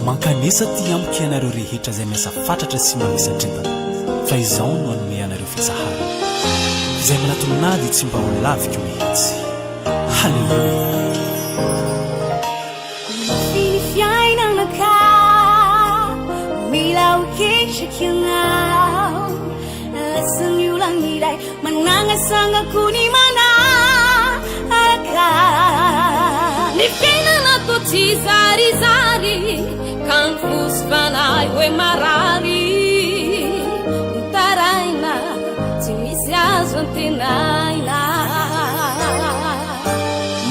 mankanesa ty amiko ianareo rehetra zay miasa fatratra sy manisandrintana fa izao no anome anareo fitsahara izay manatononady tsy mba ho laviko mihitsy. Halleluja. Fini fiainanaka mila ukishakiangao lasan yulang iray manangasangako ni manaka ni fiainanato tsy zarizary confus fanay hoe marary taraina tsy misy azo antenaina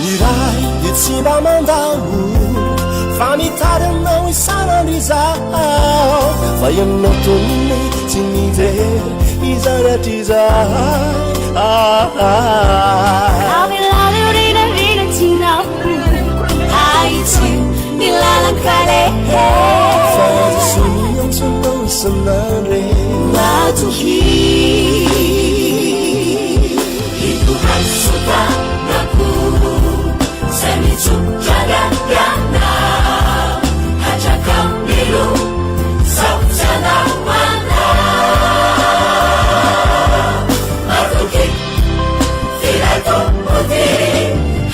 niray de tsy mba mandamo fa mitaranao isanandrizao fa ianao tonny tsy mijery izaratrizay avelave urinarina tinao aitiu nilalakale fa azosoniantsonao isanandre matuhi ituhansuta naku semicucagagana hajakamilu saucanawana matuki filatumuti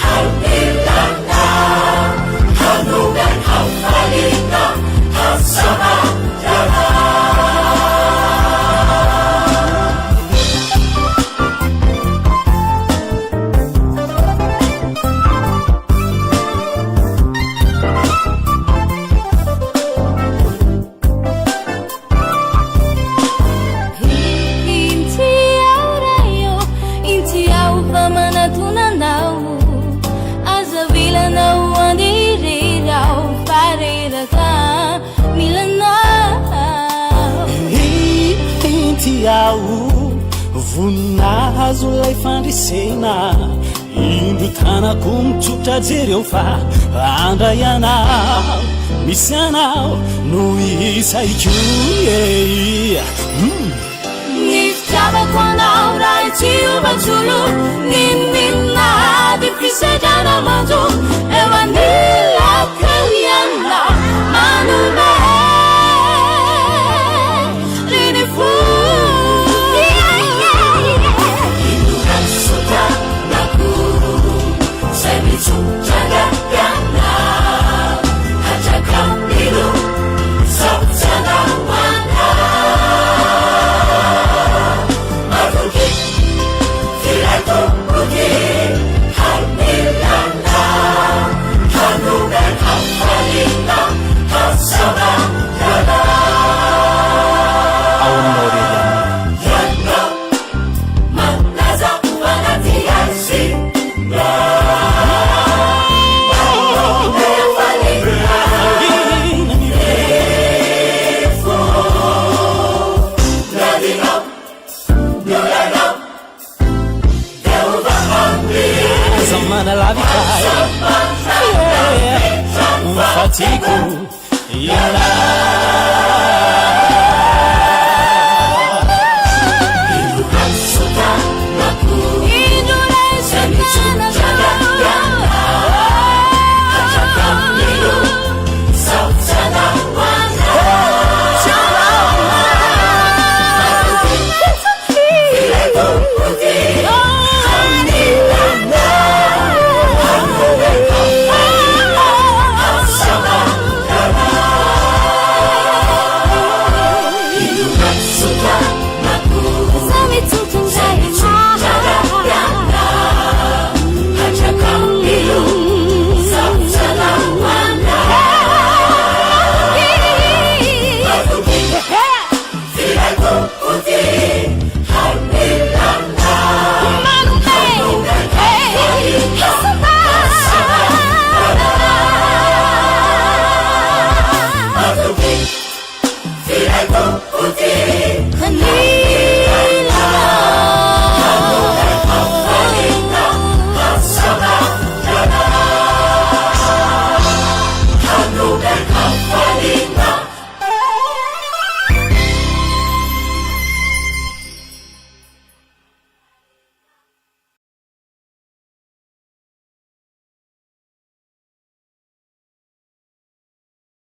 haunilana hanugan haufalina hausama jana voninahzo lay fandrisena indro tanako mitsotra jereo fa andray anao misy anao no isaiko ny fitiavako anao raha tsy omatsolo ny minady fisadrana manjo eo anilakaliana manome reny fo Chagagana hajakamilu saucanawana matuki filatumuti haunilana hanugan haufalina hausama jana yana manaza wanatiasi Zamana la vitaia un fatico yana Filatumuti